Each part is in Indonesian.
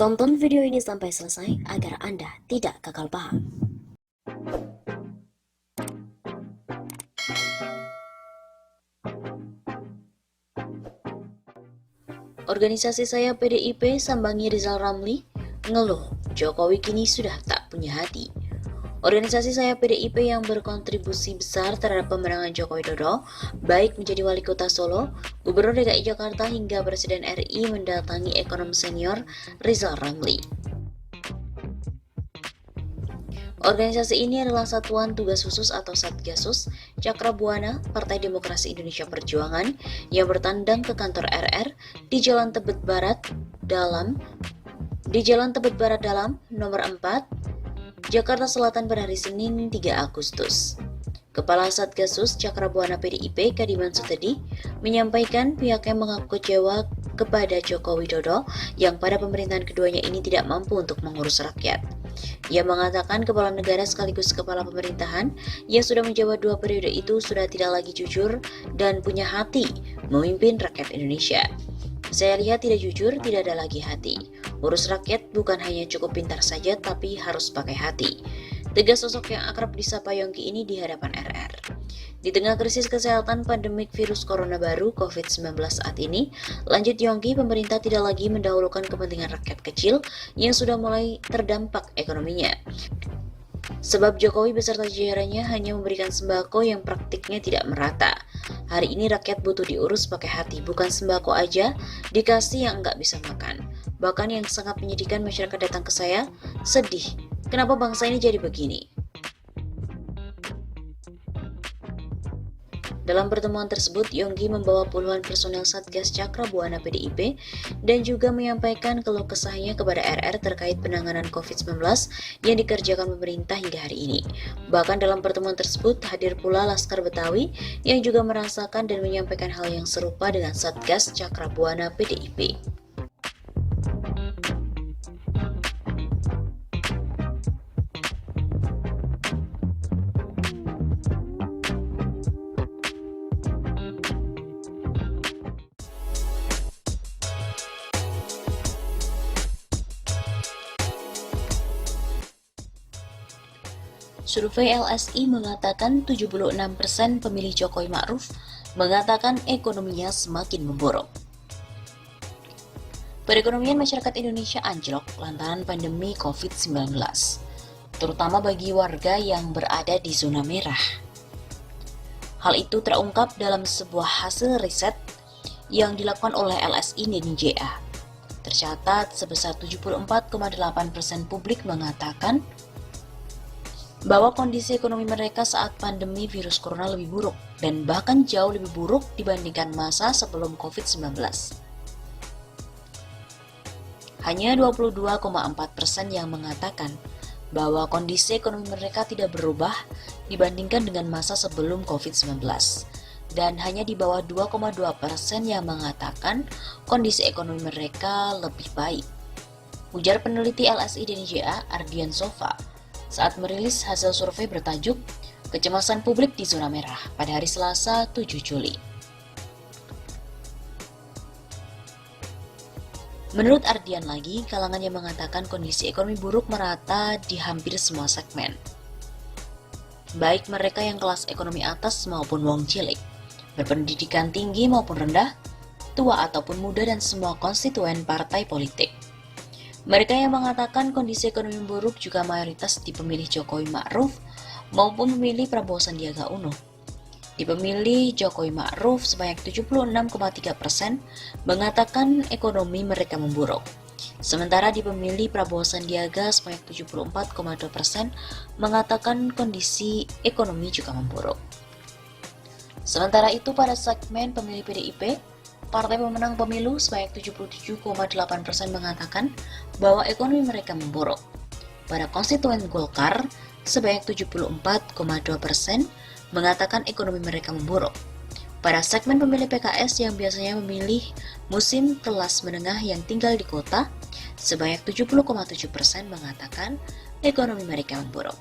Tonton video ini sampai selesai agar Anda tidak gagal paham. Organisasi saya PDIP sambangi Rizal Ramli, ngeluh Jokowi kini sudah tak punya hati. Organisasi saya PDIP yang berkontribusi besar terhadap pemenangan Joko Widodo, baik menjadi wali kota Solo, Gubernur DKI Jakarta hingga Presiden RI mendatangi ekonom senior Rizal Ramli. Organisasi ini adalah Satuan Tugas Khusus atau Satgasus Cakra Buana Partai Demokrasi Indonesia Perjuangan yang bertandang ke kantor RR di Jalan Tebet Barat Dalam, nomor 4, Jakarta Selatan pada hari Senin 3 Agustus. Kepala Satgasus Cakra Buana PDIP Kadiman Sutedi menyampaikan pihaknya mengaku kecewa kepada Joko Widodo yang pada pemerintahan keduanya ini tidak mampu untuk mengurus rakyat. Ia mengatakan kepala negara sekaligus kepala pemerintahan yang sudah menjabat 2 periode itu sudah tidak lagi jujur dan punya hati memimpin rakyat Indonesia. Saya lihat tidak jujur, tidak ada lagi hati. Urus rakyat bukan hanya cukup pintar saja, tapi harus pakai hati. Tegas sosok yang akrab disapa Yongki ini di hadapan RR. Di tengah krisis kesehatan pandemik virus corona baru COVID-19 saat ini, lanjut Yongki, pemerintah tidak lagi mendahulukan kepentingan rakyat kecil yang sudah mulai terdampak ekonominya. Sebab Jokowi beserta jajarannya hanya memberikan sembako yang praktiknya tidak merata. Hari ini rakyat butuh diurus pakai hati, bukan sembako aja dikasih yang nggak bisa makan. Bahkan yang sangat menyedihkan, masyarakat datang ke saya, sedih, kenapa bangsa ini jadi begini? Dalam pertemuan tersebut, Yongki membawa puluhan personel Satgas Cakra Buana PDIP dan juga menyampaikan keluh kesahnya kepada RR terkait penanganan COVID-19 yang dikerjakan pemerintah hingga hari ini. Bahkan dalam pertemuan tersebut hadir pula Laskar Betawi yang juga merasakan dan menyampaikan hal yang serupa dengan Satgas Cakra Buana PDIP. Survei LSI mengatakan 76% pemilih Jokowi Ma'ruf mengatakan ekonominya semakin memburuk. Perekonomian masyarakat Indonesia anjlok lantaran pandemi COVID-19, terutama bagi warga yang berada di zona merah. Hal itu terungkap dalam sebuah hasil riset yang dilakukan oleh LSI Ninja. Tercatat sebesar 74,8% publik mengatakan bahwa kondisi ekonomi mereka saat pandemi virus corona lebih buruk dan bahkan jauh lebih buruk dibandingkan masa sebelum COVID-19. Hanya 22,4% yang mengatakan bahwa kondisi ekonomi mereka tidak berubah dibandingkan dengan masa sebelum COVID-19. Dan hanya di bawah 2,2% yang mengatakan kondisi ekonomi mereka lebih baik. Ujar peneliti LSI Ninja Ardian Sofa saat merilis hasil survei bertajuk Kecemasan Publik di Zona Merah pada hari Selasa 7 Juli. Menurut Ardian lagi, kalangan yang mengatakan kondisi ekonomi buruk merata di hampir semua segmen. Baik mereka yang kelas ekonomi atas maupun wong cilik, berpendidikan tinggi maupun rendah, tua ataupun muda dan semua konstituen partai politik. Mereka yang mengatakan kondisi ekonomi buruk juga mayoritas di pemilih Jokowi Ma'ruf maupun pemilih Prabowo Sandiaga Uno. Di pemilih Jokowi Ma'ruf sebanyak 76,3% mengatakan ekonomi mereka memburuk. Sementara di pemilih Prabowo Sandiaga sebanyak 74,2% mengatakan kondisi ekonomi juga memburuk. Sementara itu pada segmen pemilih PDIP, partai pemenang pemilu sebanyak 77,8% mengatakan bahwa ekonomi mereka memburuk. Pada konstituen Golkar, sebanyak 74,2% mengatakan ekonomi mereka memburuk. Pada segmen pemilih PKS yang biasanya memilih musim kelas menengah yang tinggal di kota, sebanyak 70,7% mengatakan ekonomi mereka memburuk.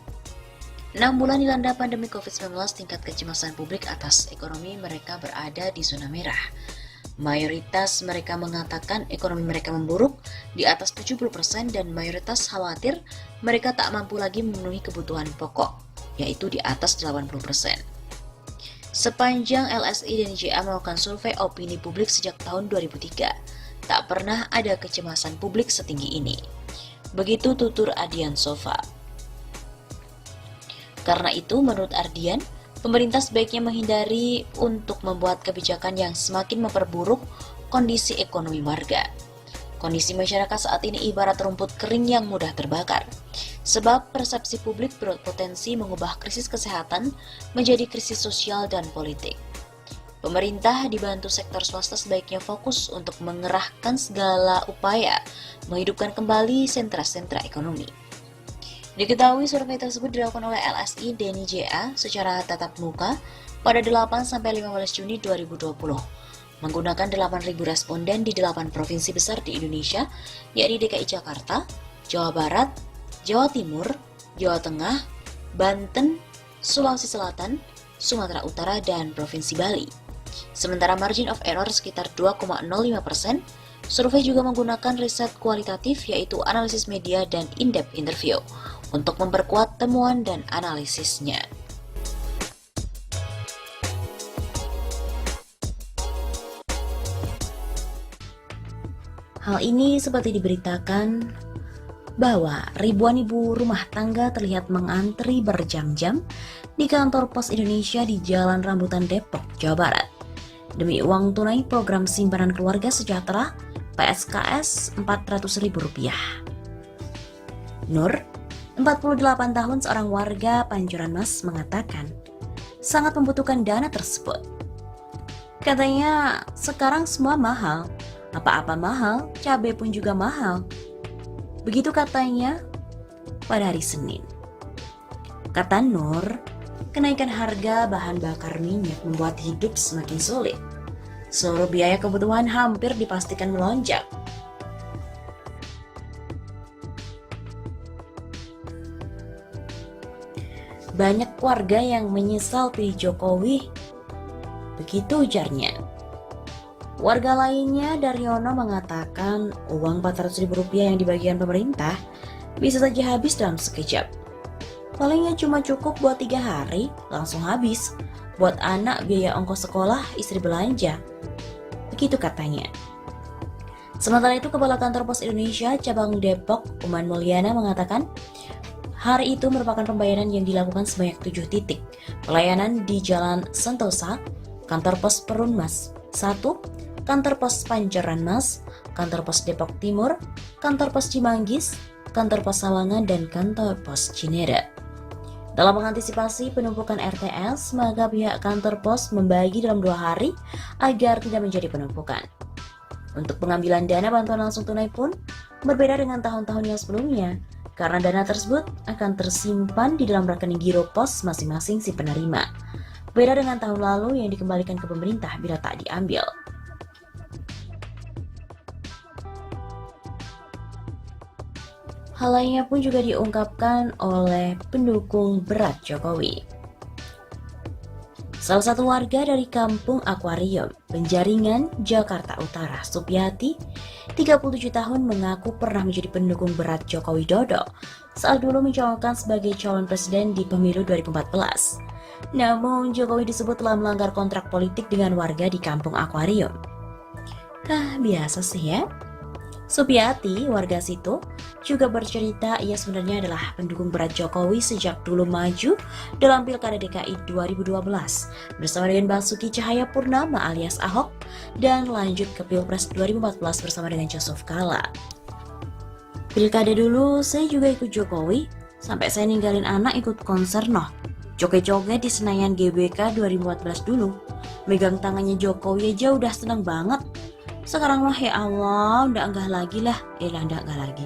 6 bulan dilanda pandemi COVID-19, tingkat kecemasan publik atas ekonomi mereka berada di zona merah. Mayoritas mereka mengatakan ekonomi mereka memburuk di atas 70% dan mayoritas khawatir mereka tak mampu lagi memenuhi kebutuhan pokok, yaitu di atas 80%. Sepanjang LSI dan JA melakukan survei opini publik sejak tahun 2003, tak pernah ada kecemasan publik setinggi ini. Begitu tutur Ardian Sofa. Karena itu, menurut Ardian, pemerintah sebaiknya menghindari untuk membuat kebijakan yang semakin memperburuk kondisi ekonomi warga. Kondisi masyarakat saat ini ibarat rumput kering yang mudah terbakar. Sebab persepsi publik berpotensi mengubah krisis kesehatan menjadi krisis sosial dan politik. Pemerintah dibantu sektor swasta sebaiknya fokus untuk mengerahkan segala upaya menghidupkan kembali sentra-sentra ekonomi. Diketahui survei tersebut dilakukan oleh LSI dan JA secara tatap muka pada 8-15 Juni 2020, menggunakan 8.000 responden di 8 provinsi besar di Indonesia, yakni DKI Jakarta, Jawa Barat, Jawa Timur, Jawa Tengah, Banten, Sulawesi Selatan, Sumatera Utara, dan Provinsi Bali. Sementara margin of error sekitar 2,05%, survei juga menggunakan riset kualitatif yaitu analisis media dan in-depth interview untuk memperkuat temuan dan analisisnya. Hal ini seperti diberitakan bahwa ribuan ibu rumah tangga terlihat mengantri berjam-jam di kantor Pos Indonesia di Jalan Rambutan Depok, Jawa Barat, demi uang tunai program simpanan keluarga sejahtera PSKS Rp400.000. Nur, 48 tahun, seorang warga Pancoran Mas, mengatakan sangat membutuhkan dana tersebut. Katanya sekarang semua mahal, apa-apa mahal, cabai pun juga mahal. Begitu katanya pada hari Senin. Kata Nur, kenaikan harga bahan bakar minyak membuat hidup semakin sulit. Seluruh biaya kebutuhan hampir dipastikan melonjak. Banyak warga yang menyesal pilih Jokowi, begitu ujarnya. Warga lainnya, Daryono, mengatakan uang Rp400.000 yang dibagikan pemerintah bisa saja habis dalam sekejap. Palingnya cuma cukup buat 3 hari, langsung habis. Buat anak biaya ongkos sekolah, istri belanja. Begitu katanya. Sementara itu, Kepala Kantor Pos Indonesia Cabang Depok, Uman Mulyana, mengatakan hari itu merupakan pembayaran yang dilakukan sebanyak 7 titik. Pelayanan di Jalan Sentosa, Kantor Pos Perunmas 1, Kantor Pos Pancoran Mas, Kantor Pos Depok Timur, Kantor Pos Cimanggis, Kantor Pos Sawangan, dan Kantor Pos Cinere. Dalam mengantisipasi penumpukan RTS, maka pihak kantor pos membagi dalam 2 hari agar tidak menjadi penumpukan. Untuk pengambilan dana bantuan langsung tunai pun berbeda dengan tahun-tahun yang sebelumnya, karena dana tersebut akan tersimpan di dalam rekening giro pos masing-masing si penerima. Beda dengan tahun lalu yang dikembalikan ke pemerintah bila tak diambil. Hal lainnya pun juga diungkapkan oleh pendukung berat Jokowi. Salah satu warga dari Kampung Akuarium, Penjaringan, Jakarta Utara, Supiati, 37 tahun, mengaku pernah menjadi pendukung berat Joko Widodo saat dulu mencalonkan sebagai calon presiden di pemilu 2014. Namun, Jokowi disebut telah melanggar kontrak politik dengan warga di Kampung Akuarium. Biasa sih ya. Supiati, warga situ, juga bercerita ia sebenarnya adalah pendukung berat Jokowi sejak dulu maju dalam Pilkada DKI 2012 bersama dengan Basuki Cahayapurnama alias Ahok dan lanjut ke Pilpres 2014 bersama dengan Yusuf Kala. Pilkada dulu saya juga ikut Jokowi, sampai saya ninggalin anak ikut konser joget-joget di Senayan GBK 2014 dulu. Megang tangannya Jokowi aja udah seneng banget. Sekarang mah ya Allah, udah enggak lagi lah. Enggak lagi.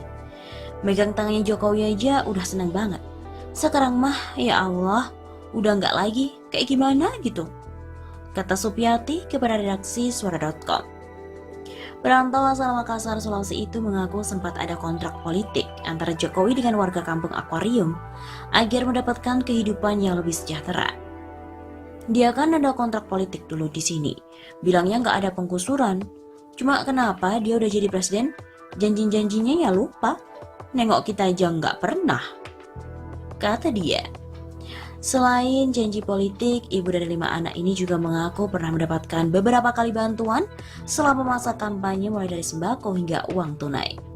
Megang tangannya Jokowi aja udah seneng banget. Sekarang mah ya Allah, udah enggak lagi. Kayak gimana gitu. kata Supiati kepada redaksi Suara.com. Perantau asal Makassar, Sulawesi itu mengaku sempat ada kontrak politik antara Jokowi dengan warga kampung Akuarium agar mendapatkan kehidupan yang lebih sejahtera. Dia kan ada kontrak politik dulu di sini, bilangnya nggak ada penggusuran. Cuma kenapa dia udah jadi presiden, janji-janjinya ya lupa, nengok kita aja nggak pernah, kata dia. Selain janji politik, ibu dari 5 anak ini juga mengaku pernah mendapatkan beberapa kali bantuan selama masa kampanye mulai dari sembako hingga uang tunai.